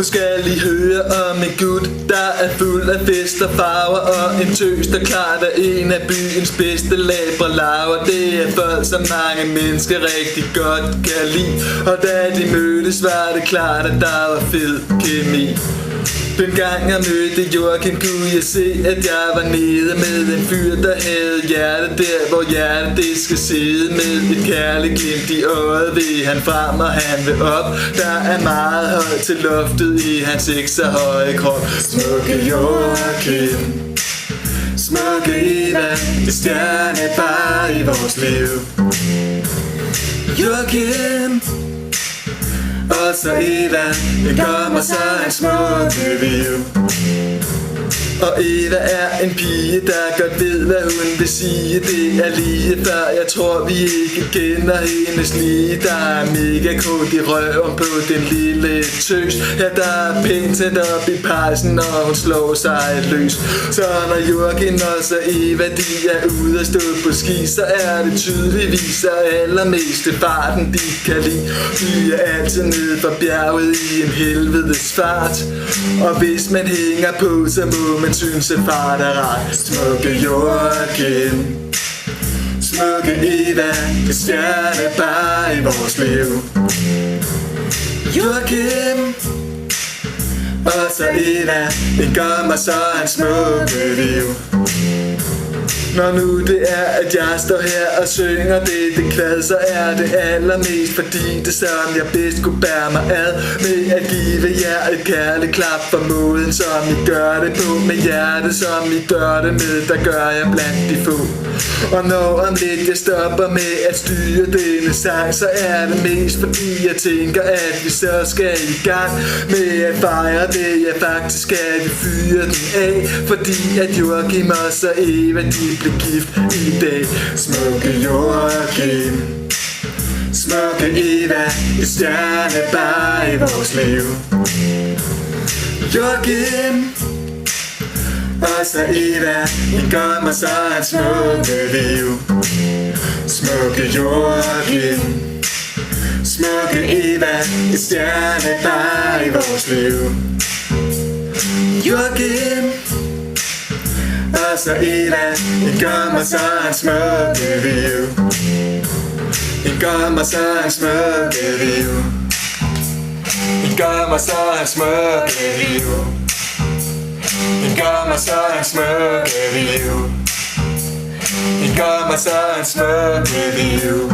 Nu skal I høre om en gut, der er fuld af fest og farver, og en tøs, der klart er en af byens bedste labre laver. Det er folk, som mange mennesker rigtig godt kan lide, og da de mødtes, var det klart, at der var fed kemi. Den gang jeg mødte Joachim, kunne jeg se, at jeg var nede med en fyr, der havde hjertet der, hvor hjertet det skal sidde. Med et kærligt glimt i øjet vil han frem, og han vil op. Der er meget højt til loftet i hans ikke så høje krop. Smukke Joachim, smukke Eva, det stjerne bare i vores liv. Joachim og så Eva, det kommer så en smuk review. Og Eva er en pige, der godt ved, hvad hun vil sige. Det er lige før jeg tror, vi ikke kender hendes lige. Der er mega krudt i røven på den lille tøs. Ja, der er pænt tændt op i pejsen, og hun slår sig løs. Så når Joachim og så Eva, de er ude at stå på ski, så er det tydeligvis allermest farten, de kan lide. De er altid nede fra bjerget i en helvedes fart, og hvis man hænger på, så må man synes, at fart er ret. Smukke Joachim, smukke Eva, det stjerne bare i vores liv. Joachim og så Eva, det gør mig så en smukke liv. Når nu det er, at jeg står her og synger det kvad, så er det allermest fordi det som jeg bedst kunne bære mig ad, med at give jer et kærligt klap for måden, som I gør det på, med hjertet, som I gør det med, der gør jeg blandt de få. Og når om lidt jeg stopper med at styre denne sang, så er det mest fordi jeg tænker, at vi så skal i gang med at fejre det, jeg faktisk skal vi fyre den af, fordi at Joachim og så Eva, de blev gift i dag. Smukke Joachim, smukke Eva, et stjerne bare i vores liv. Joachim og så Eva, det gør mig så en smukke liv. Smukke Joachim, smukke Eva, et stjerne bare i vores liv. Joachim og så Eva, det gør mig så en smukke liv. Det gør mig så en smukke liv. Det gør mig så en smukke liv. Det gør mig så en smukke liv. Det gør mig så en smukke liv.